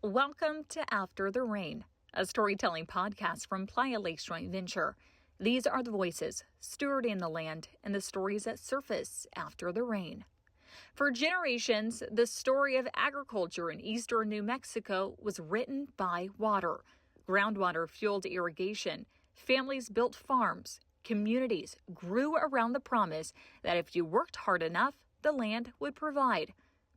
Welcome to After the Rain, a storytelling podcast from Playa Lakes Joint Venture. These are the voices stewarding the land and the stories that surface after the rain. For generations, the story of agriculture in eastern New Mexico was written by water. Groundwater fueled irrigation, families built farms, communities grew around the promise that if you worked hard enough, the land would provide.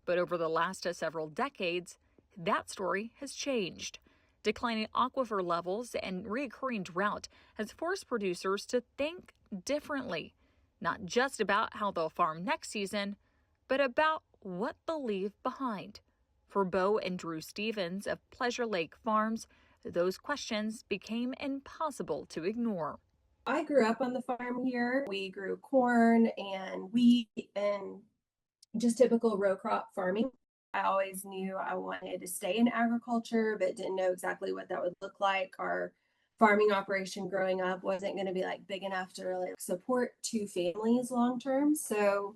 But over the last several decades, that story has changed. Declining aquifer levels and recurring drought has forced producers to think differently, not just about how they'll farm next season, but about what they'll leave behind. For Bo and Drew Stevens of Pleasure Lake Farms, those questions became impossible to ignore. I grew up on the farm here. We grew corn and wheat and just typical row crop farming. I always knew I wanted to stay in agriculture, but didn't know exactly what that would look like. Our farming operation growing up wasn't going to be big enough to really support two families long term. So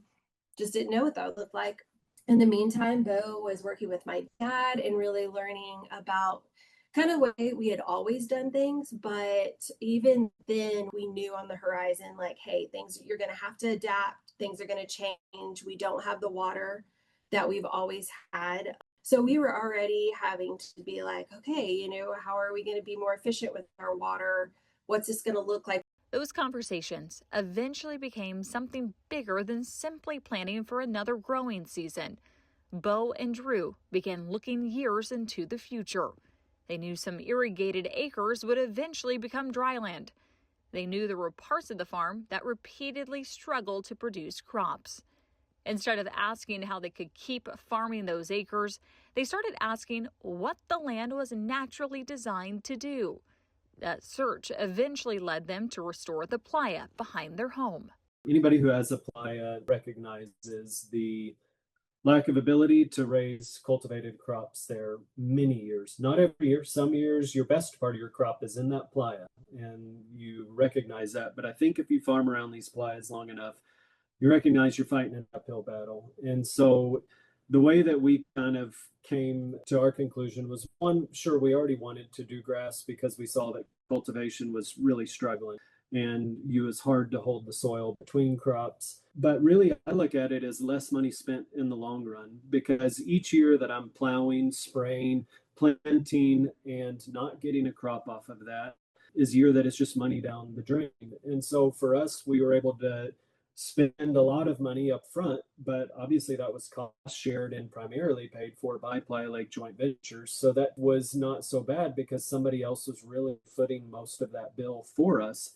just didn't know what that would look like. In the meantime, Bo was working with my dad and really learning about kind of way we had always done things. But even then we knew on the horizon, hey, you're going to have to adapt. Things are going to change. We don't have the water that we've always had. So we were already having to be okay, how are we going to be more efficient with our water? What's this going to look like? Those conversations eventually became something bigger than simply planning for another growing season. Bo and Drew began looking years into the future. They knew some irrigated acres would eventually become dryland. They knew there were parts of the farm that repeatedly struggled to produce crops. Instead of asking how they could keep farming those acres, they started asking what the land was naturally designed to do. That search eventually led them to restore the playa behind their home. Anybody who has a playa recognizes the lack of ability to raise cultivated crops there many years. Not every year. Some years, your best part of your crop is in that playa, and you recognize that. But I think if you farm around these playas long enough, you recognize you're fighting an uphill battle. And so the way that we kind of came to our conclusion was, one, sure, we already wanted to do grass because we saw that cultivation was really struggling and it was hard to hold the soil between crops. But really, I look at it as less money spent in the long run, because each year that I'm plowing, spraying, planting, and not getting a crop off of that is a year that is just money down the drain. And so for us, we were able to spend a lot of money up front, but obviously that was cost shared and primarily paid for by Playa Lake Joint Ventures. So that was not so bad because somebody else was really footing most of that bill for us.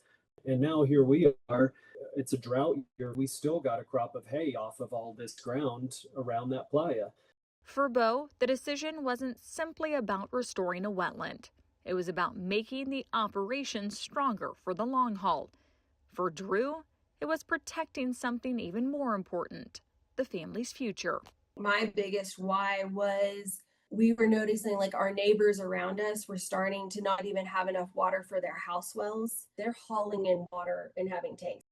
And now here we are. It's a drought year. We still got a crop of hay off of all this ground around that playa. For Bo, the decision wasn't simply about restoring a wetland. It was about making the operation stronger for the long haul. For Drew, it was protecting something even more important, the family's future. My biggest why was we were noticing our neighbors around us were starting to not even have enough water for their house wells. They're hauling in water and having tanks.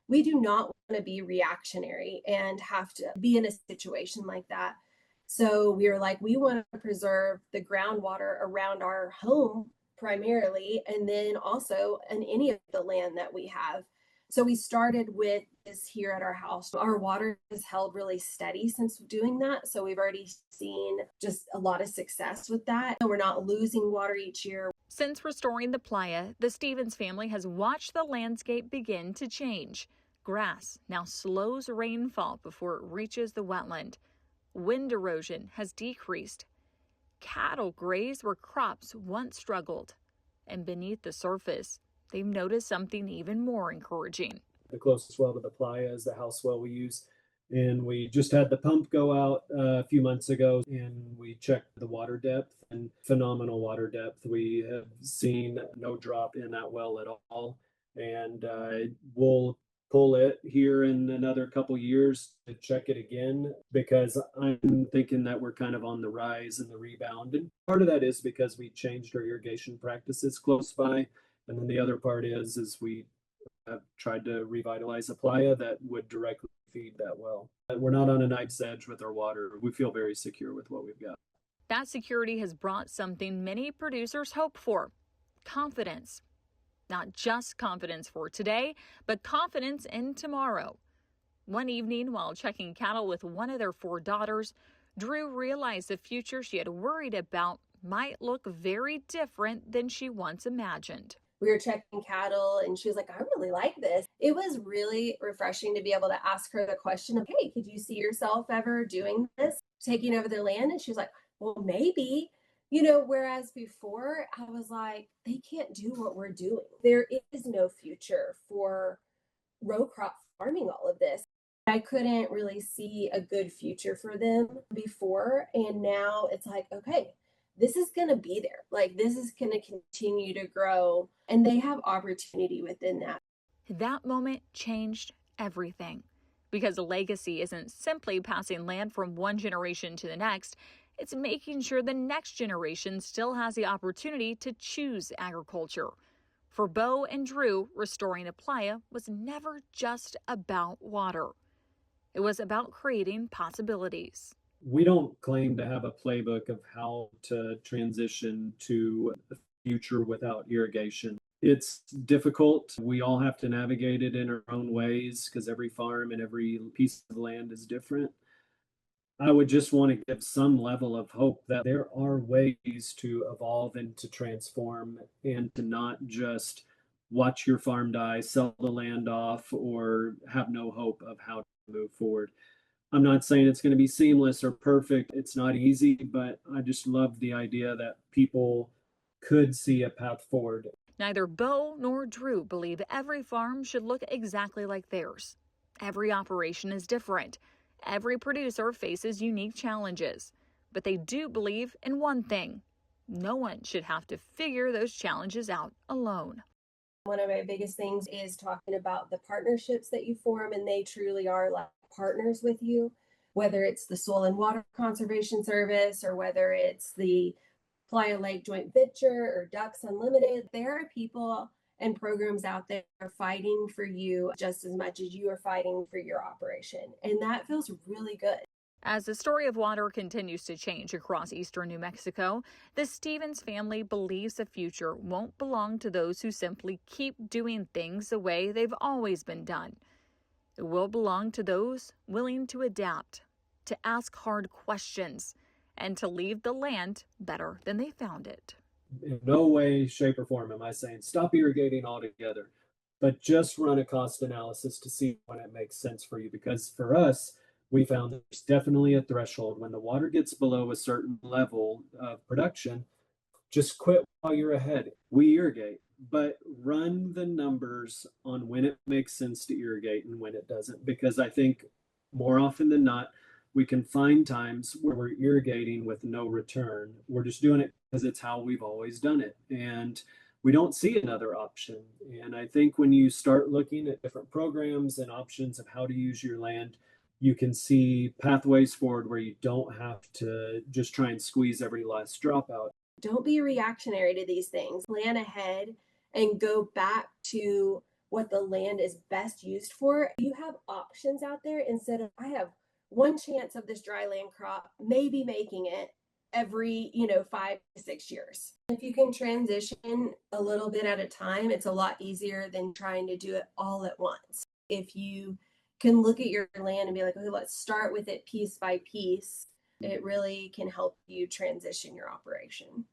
We do not want to be reactionary and have to be in a situation like that. So we were we want to preserve the groundwater around our home primarily, and then also in any of the land that we have. So we started with this here at our house. Our water has held really steady since doing that. So we've already seen just a lot of success with that. We're not losing water each year. Since restoring the playa, the Stevens family has watched the landscape begin to change. Grass now slows rainfall before it reaches the wetland. Wind erosion has decreased. Cattle graze where crops once struggled. And beneath the surface, they've noticed something even more encouraging. The closest well to the playa is the house well we use. And we just had the pump go out a few months ago, and we checked the water depth, and phenomenal water depth. We have seen no drop in that well at all. And we'll pull it here in another couple years to check it again, because I'm thinking that we're kind of on the rise and the rebound. And part of that is because we changed our irrigation practices close by. And then the other part is we have tried to revitalize a playa that would directly feed that well. We're not on a knife's edge with our water. We feel very secure with what we've got. That security has brought something many producers hope for: confidence. Not just confidence for today, but confidence in tomorrow. One evening, while checking cattle with one of their 4 daughters, Drew realized the future she had worried about might look very different than she once imagined. We were checking cattle and she was like, I really like this. It was really refreshing to be able to ask her the question of, hey, could you see yourself ever doing this, taking over their land? And she was like, well, maybe. Whereas before I was like, they can't do what we're doing. There is no future for row crop farming, all of this. I couldn't really see a good future for them before. And now it's like, okay, this is going to be there. Like, this is going to continue to grow. And they have opportunity within that. That moment changed everything, because a legacy isn't simply passing land from one generation to the next. It's making sure the next generation still has the opportunity to choose agriculture. For Bo and Drew, restoring a playa was never just about water. It was about creating possibilities. We don't claim to have a playbook of how to transition to a future without irrigation. It's difficult. We all have to navigate it in our own ways because every farm and every piece of land is different. I would just want to give some level of hope that there are ways to evolve and to transform, and to not just watch your farm die, sell the land off, or have no hope of how to move forward. I'm not saying it's going to be seamless or perfect. It's not easy, but I just love the idea that people could see a path forward. Neither Bo nor Drew believe every farm should look exactly like theirs. Every operation is different. Every producer faces unique challenges. But they do believe in one thing: no one should have to figure those challenges out alone. One of my biggest things is talking about the partnerships that you form, and they truly are like partners with you, whether it's the Soil and Water Conservation Service or whether it's the Playa Lake Joint Venture or Ducks Unlimited. There are people and programs out there fighting for you just as much as you are fighting for your operation. And that feels really good. As the story of water continues to change across eastern New Mexico, the Stevens family believes the future won't belong to those who simply keep doing things the way they've always been done. It will belong to those willing to adapt, to ask hard questions, and to leave the land better than they found it. In no way, shape, or form am I saying stop irrigating altogether, but just run a cost analysis to see when it makes sense for you. Because for us, we found there's definitely a threshold. When the water gets below a certain level of production, just quit while you're ahead. We irrigate, but run the numbers on when it makes sense to irrigate and when it doesn't. Because I think more often than not, we can find times where we're irrigating with no return. We're just doing it because it's how we've always done it. And we don't see another option. And I think when you start looking at different programs and options of how to use your land, you can see pathways forward where you don't have to just try and squeeze every last drop out. Don't be reactionary to these things. Plan ahead and go back to what the land is best used for. You have options out there instead of, I have one chance of this dry land crop, maybe making it every 5 to 6 years. If you can transition a little bit at a time, it's a lot easier than trying to do it all at once. If you can look at your land and be like, okay, let's start with it piece by piece, it really can help you transition your operation.